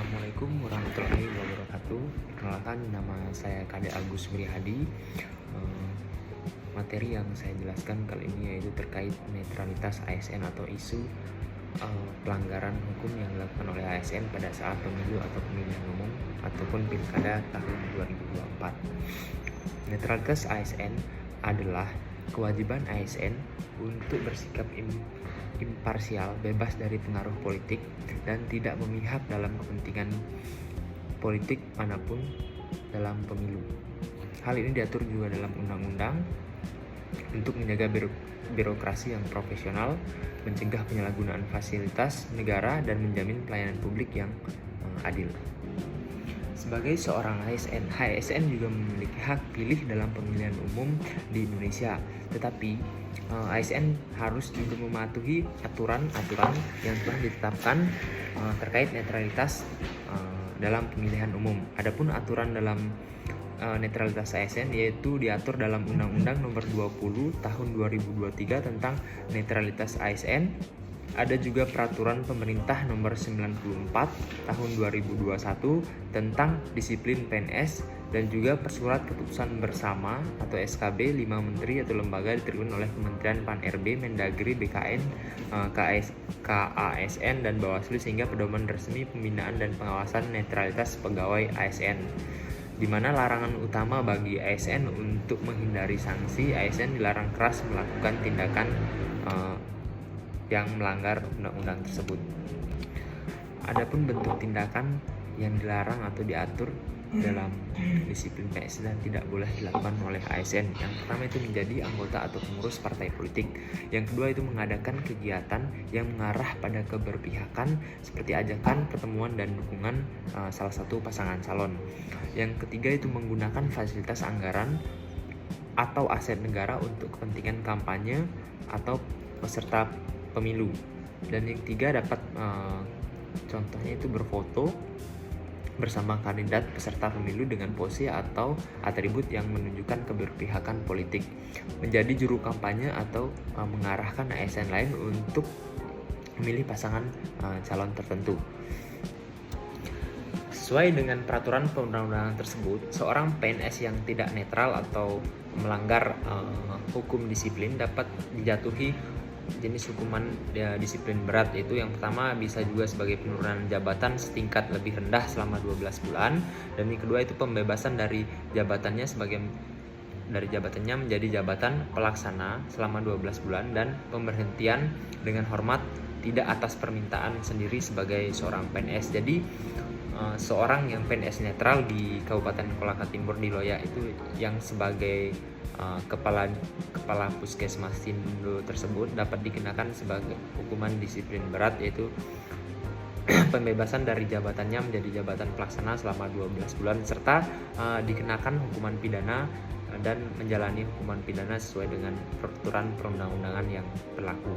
Assalamualaikum warahmatullahi wabarakatuh. Perkenalkan, nama saya Kade Agus Wrihadi. Materi yang saya jelaskan kali ini yaitu terkait netralitas ASN atau isu pelanggaran hukum yang dilakukan oleh ASN pada saat pemilu atau pemilihan umum ataupun pilkada tahun 2024. Netralitas ASN adalah kewajiban ASN untuk bersikap imparsial, bebas dari pengaruh politik, dan tidak memihak dalam kepentingan politik manapun dalam pemilu. Hal ini diatur juga dalam undang-undang untuk menjaga birokrasi yang profesional, mencegah penyalahgunaan fasilitas negara, dan menjamin pelayanan publik yang adil. Sebagai seorang ASN juga memiliki hak pilih dalam pemilihan umum di Indonesia. Tetapi ASN harus juga mematuhi aturan-aturan yang telah ditetapkan terkait netralitas dalam pemilihan umum. Adapun aturan dalam netralitas ASN yaitu diatur dalam Undang-Undang Nomor 20 Tahun 2023 tentang netralitas ASN. Ada juga Peraturan Pemerintah Nomor 94 Tahun 2021 tentang disiplin PNS, dan juga Persurat Keputusan Bersama atau SKB 5 menteri atau lembaga diterima oleh Kementerian Pan-RB, Mendagri, BKN, KASN, dan Bawaslu, sehingga pedoman resmi pembinaan dan pengawasan netralitas pegawai ASN, di mana larangan utama bagi ASN untuk menghindari sanksi. ASN dilarang keras melakukan tindakan yang melanggar undang-undang tersebut. Adapun bentuk tindakan yang dilarang atau diatur dalam disiplin PNS dan tidak boleh dilakukan oleh ASN. Yang pertama itu menjadi anggota atau pengurus partai politik. Yang kedua itu mengadakan kegiatan yang mengarah pada keberpihakan seperti ajakan, pertemuan, dan dukungan salah satu pasangan calon. Yang ketiga itu menggunakan fasilitas anggaran atau aset negara untuk kepentingan kampanye atau peserta pemilu. Dan yang ketiga dapat contohnya itu berfoto bersama kandidat peserta pemilu dengan pose atau atribut yang menunjukkan keberpihakan politik, menjadi juru kampanye atau mengarahkan ASN lain untuk memilih pasangan calon tertentu. Sesuai dengan peraturan perundang-undangan tersebut, seorang PNS yang tidak netral atau melanggar hukum disiplin dapat dijatuhi jenis hukuman disiplin berat, yaitu yang pertama bisa juga sebagai penurunan jabatan setingkat lebih rendah selama 12 bulan, dan yang kedua itu pembebasan dari jabatannya menjadi jabatan pelaksana selama 12 bulan, dan pemberhentian dengan hormat tidak atas permintaan sendiri sebagai seorang PNS. Jadi seorang yang PNS netral di Kabupaten Kolaka Timur di Loya itu yang sebagai kepala puskesmas Tindo tersebut dapat dikenakan sebagai hukuman disiplin berat, yaitu pembebasan dari jabatannya menjadi jabatan pelaksana selama 12 bulan, serta dikenakan hukuman pidana dan menjalani hukuman pidana sesuai dengan peraturan perundang-undangan yang berlaku.